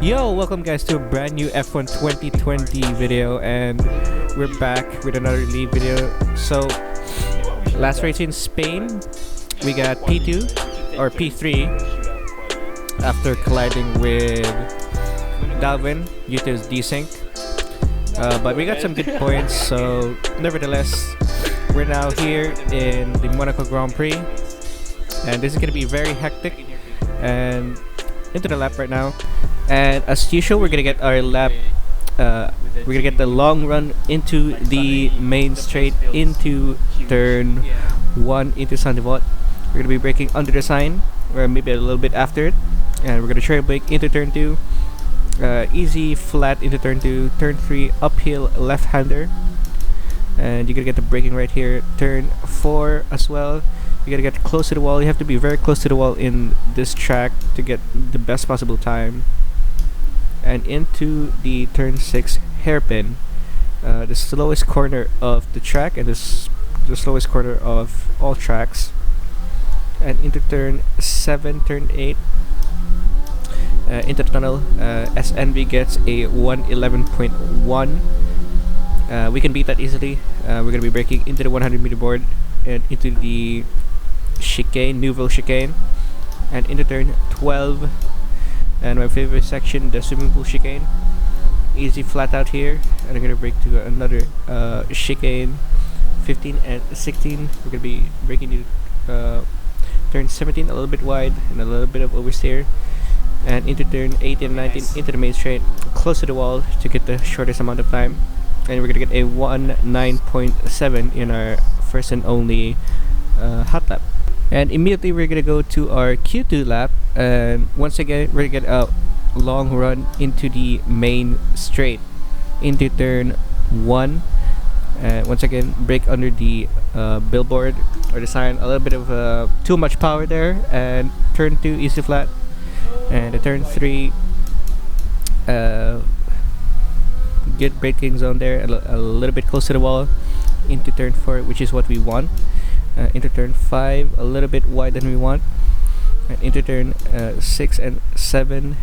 Yo, welcome guys to a brand new F1 2020 video, and we're back with another lead video. So, last race in Spain, we got P2 or P3 after colliding with Dalvin due to his desync. But we got some good points, so nevertheless, we're now here in the Monaco Grand Prix, and this is gonna be very hectic. And into the lap right now, and as usual, we're gonna get our lap. We're gonna get the long run into the main straight into turn 1 into Sandivot. We're gonna be braking under the sign, or maybe a little bit after it, and we're gonna trail brake into turn 2. Easy flat into turn 2, turn 3 uphill left-hander, and you're gonna get the braking right here. Turn 4 as well. You gotta get close to the wall. You have to be very close to the wall in this track to get the best possible time. And into the turn 6 hairpin, the slowest corner of the track and the slowest corner of all tracks. And into turn 7, turn 8, into the tunnel. SNV gets a 111.1. We can beat that easily. We're gonna be braking into the 100-meter board and into the chicane, Nouvelle chicane, and into turn 12, and my favorite section, the swimming pool chicane. Easy flat out here, and I'm gonna brake to another chicane, 15 and 16. We're gonna be braking to turn 17, a little bit wide and a little bit of oversteer, and into turn 18 and 19 into the main straight, close to the wall to get the shortest amount of time. And we're gonna get a 19.7 in our first and only Hotlap. And immediately we're gonna go to our Q2 lap, and once again we're gonna get a long run into the main straight into turn 1, and once again brake under the billboard or the sign. A little bit of too much power there, and turn 2 easy flat, and the turn 3 good braking zone there, a little bit close to the wall into turn 4, which is what we want. Into turn 5, a little bit wide than we want, and into turn 6 and 7,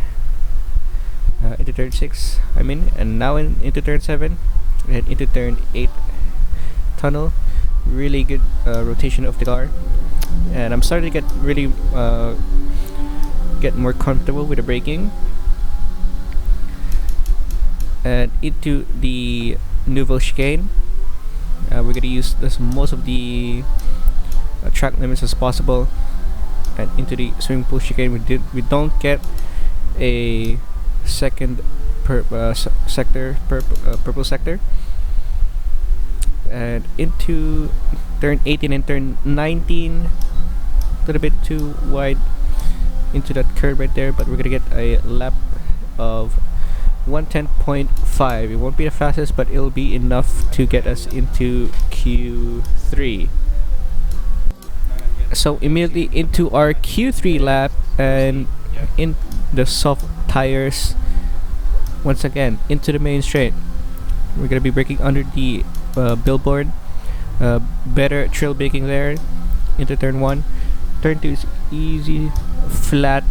into turn 6 and now into turn 7, and into turn 8 tunnel. Really good rotation of the car, and I'm starting to get really get more comfortable with the braking. And into the Nouvelle chicane, we're gonna use most of the track limits as possible, and into the swimming pool chicane we don't get a second sector, purple sector, and into turn 18 and turn 19, a little bit too wide into that curve right there, but we're gonna get a lap of 110.5. It won't be the fastest, but it'll be enough to get us into Q3. So immediately into our Q3 lap, and in the soft tires once again into the main straight. We're gonna be braking under the billboard. Better trail braking there into turn 1. Turn 2 is easy flat,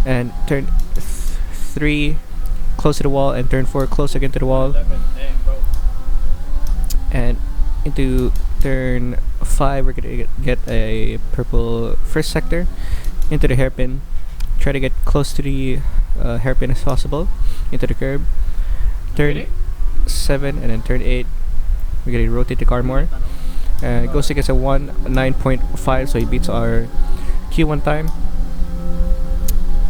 and turn 3 close to the wall, and turn 4 close again to the wall, and into turn 5 we're gonna get a purple first sector into the hairpin. Try to get close to the hairpin as possible into the curb. Turn 7 and then turn 8 we're gonna rotate the car more, and it goes against a 19.5, so he beats our Q1 time.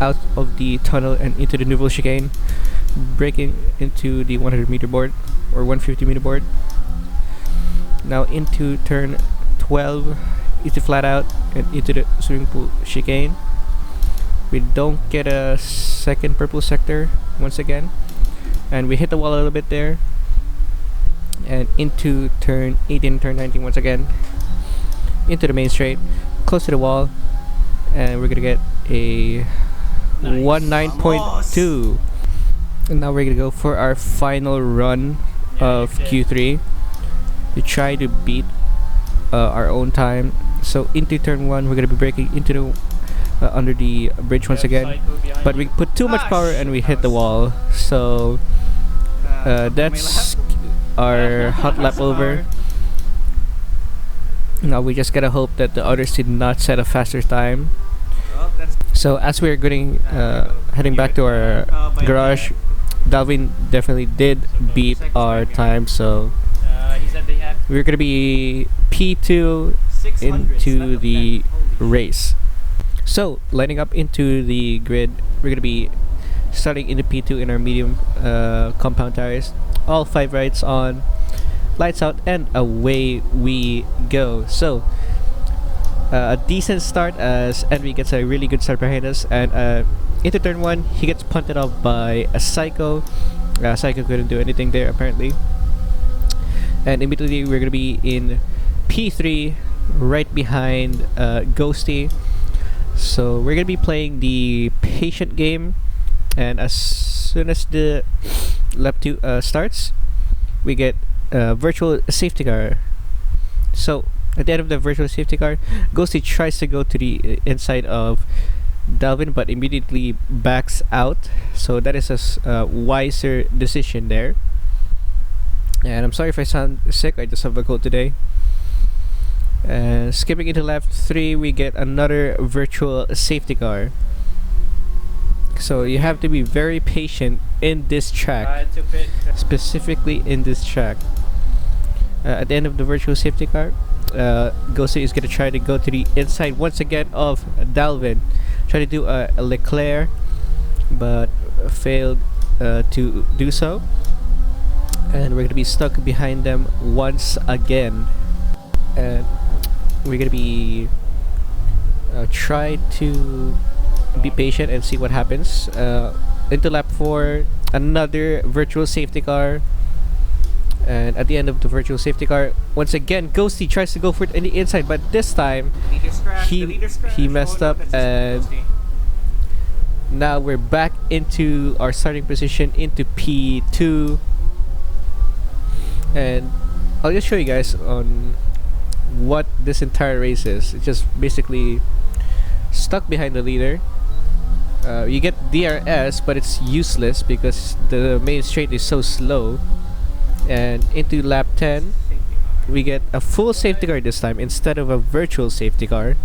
Out of the tunnel and into the Nouvelle chicane, braking into the 100-meter board or 150-meter board. Now into turn 12, easy flat out, and into the swimming pool chicane. We don't get a second purple sector once again, and we hit the wall a little bit there. And into turn 18, turn 19 once again, into the main straight, close to the wall, and we're gonna get a 19.2. And now we're gonna go for our final run of Q3 to try to beat our own time. So into turn 1 we're gonna be braking into the under the bridge once again, but we put too much power and we hit the wall. So that's our hot lap over. Now we just gotta hope that the others did not set a faster time. So as we're heading back to our garage, Dalvin definitely did beat our time, so we're gonna be P2 into the race. So lining up into the grid, we're gonna be starting into P2 in our medium compound tires. All 5 rides on, lights out, and away we go. So a decent start as Envy gets a really good start behind us, and into turn 1 he gets punted off by a Psycho. Psycho couldn't do anything there apparently, and immediately we're gonna be in P3 right behind Ghosty. So we're gonna be playing the patient game, and as soon as the lap 2 starts, we get a virtual safety car. So at the end of the virtual safety car, Ghosty tries to go to the inside of Dalvin but immediately backs out, so that is a wiser decision there. And I'm sorry if I sound sick, I just have a cold today. And skipping into lap 3, we get another virtual safety car. So you have to be very patient in this track, specifically in this track. At the end of the virtual safety car, Ghosty is going to try to go to the inside once again of Dalvin. Try to do a Leclerc, but failed to do so. And we're going to be stuck behind them once again. And we're going to be try to be patient and see what happens. Into lap 4, another virtual safety car. And at the end of the virtual safety car, once again Ghosty tries to go for it in the inside, but this time he messed up, and now we're back into our starting position into P2. And I'll just show you guys on what this entire race is. It's just basically stuck behind the leader. You get DRS, but it's useless because the main straight is so slow. And into lap 10, we get a full safety car this time instead of a virtual safety car.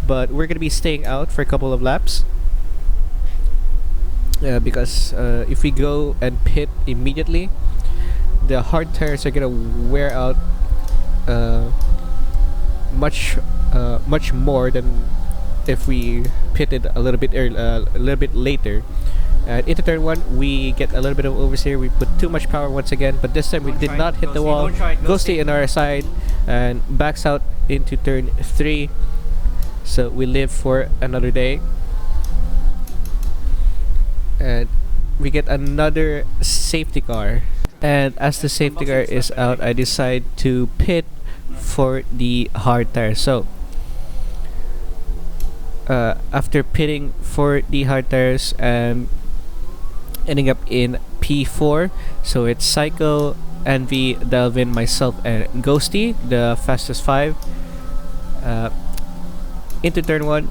But we're gonna be staying out for a couple of laps because if we go and pit immediately, the hard tires are gonna wear out much more than if we pitted a little bit later. Into turn 1, we get a little bit of oversteer. We put too much power once again, but this time we did not hit the wall. Ghosty on our side and backs out into turn 3. So we live for another day. And we get another safety car. And as the safety car is out, I decide to pit for the hard tire. So after pitting for the hard tires and ending up in P4, so it's Psycho, Envy, Dalvin, myself, and Ghosty, the fastest 5. Into turn 1,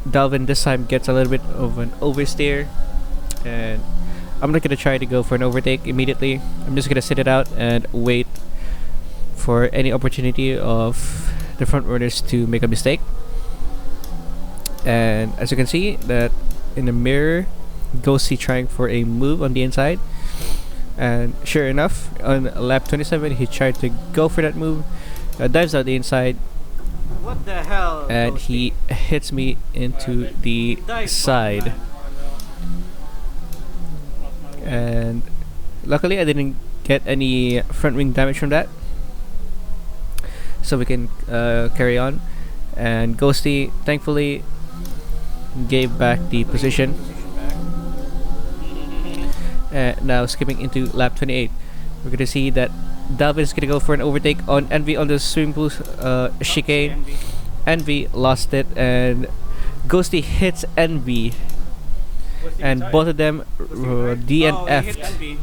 Dalvin this time gets a little bit of an oversteer, and I'm not gonna try to go for an overtake immediately. I'm just gonna sit it out and wait for any opportunity of the front runners to make a mistake. And as you can see, that in the mirror, Ghosty trying for a move on the inside, and sure enough, on lap 27 he tried to go for that move, dives out the inside. What the hell? And Ghosty, he hits me into the side. And luckily I didn't get any front wing damage from that, so we can carry on. And Ghosty thankfully gave back the position. Now skipping into lap 28, we're gonna see that Dalvin is gonna go for an overtake on Envy on the swimming pool chicane. Envy lost it, and Ghosty hits Envy, and both of them DNF'd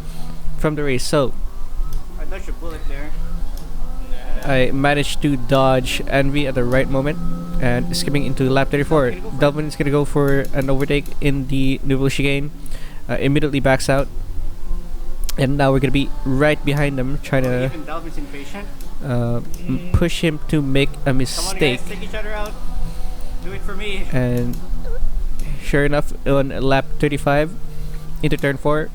from the race. So I dodged a bullet there. I managed to dodge Envy at the right moment And skipping into lap 34, Delvin is gonna go for an overtake in the Nouveau chicane. Immediately backs out, and now we're gonna be right behind him, trying to Even Dalvin's impatient. push him to make a Come on, mistake. guys, take each other out. Do it for me. And sure enough, on lap 35 into turn 4,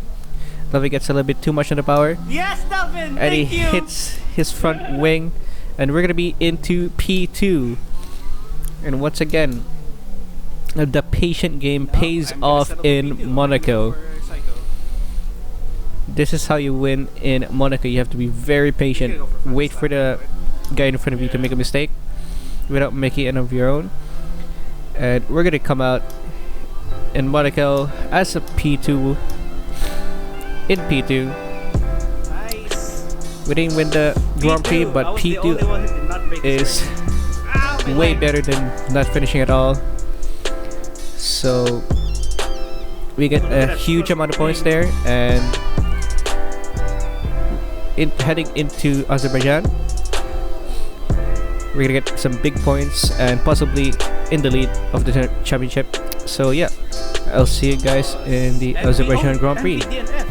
Delvin gets a little bit too much on the power, Yes, Dalvin. and he Thank you. hits his front wing, and we're gonna be into P2. And once again, the patient game pays I'm gonna off set up a in video Monaco. for Psycho. This is how you win in Monaco. You have to be very patient. Wait for the guy in front of you to make a mistake without making it of your own. And we're gonna come out in Monaco as a P2. In P2, Nice. we didn't win the Grand Prix, P2. but I was the only P2 one who did not break the is string. Ow, my way leg. better than not finishing at all. So we get a huge amount of points there, and heading into Azerbaijan, we're gonna get some big points and possibly in the lead of the championship. So yeah, I'll see you guys in the And Azerbaijan we Grand Prix. and we DNF.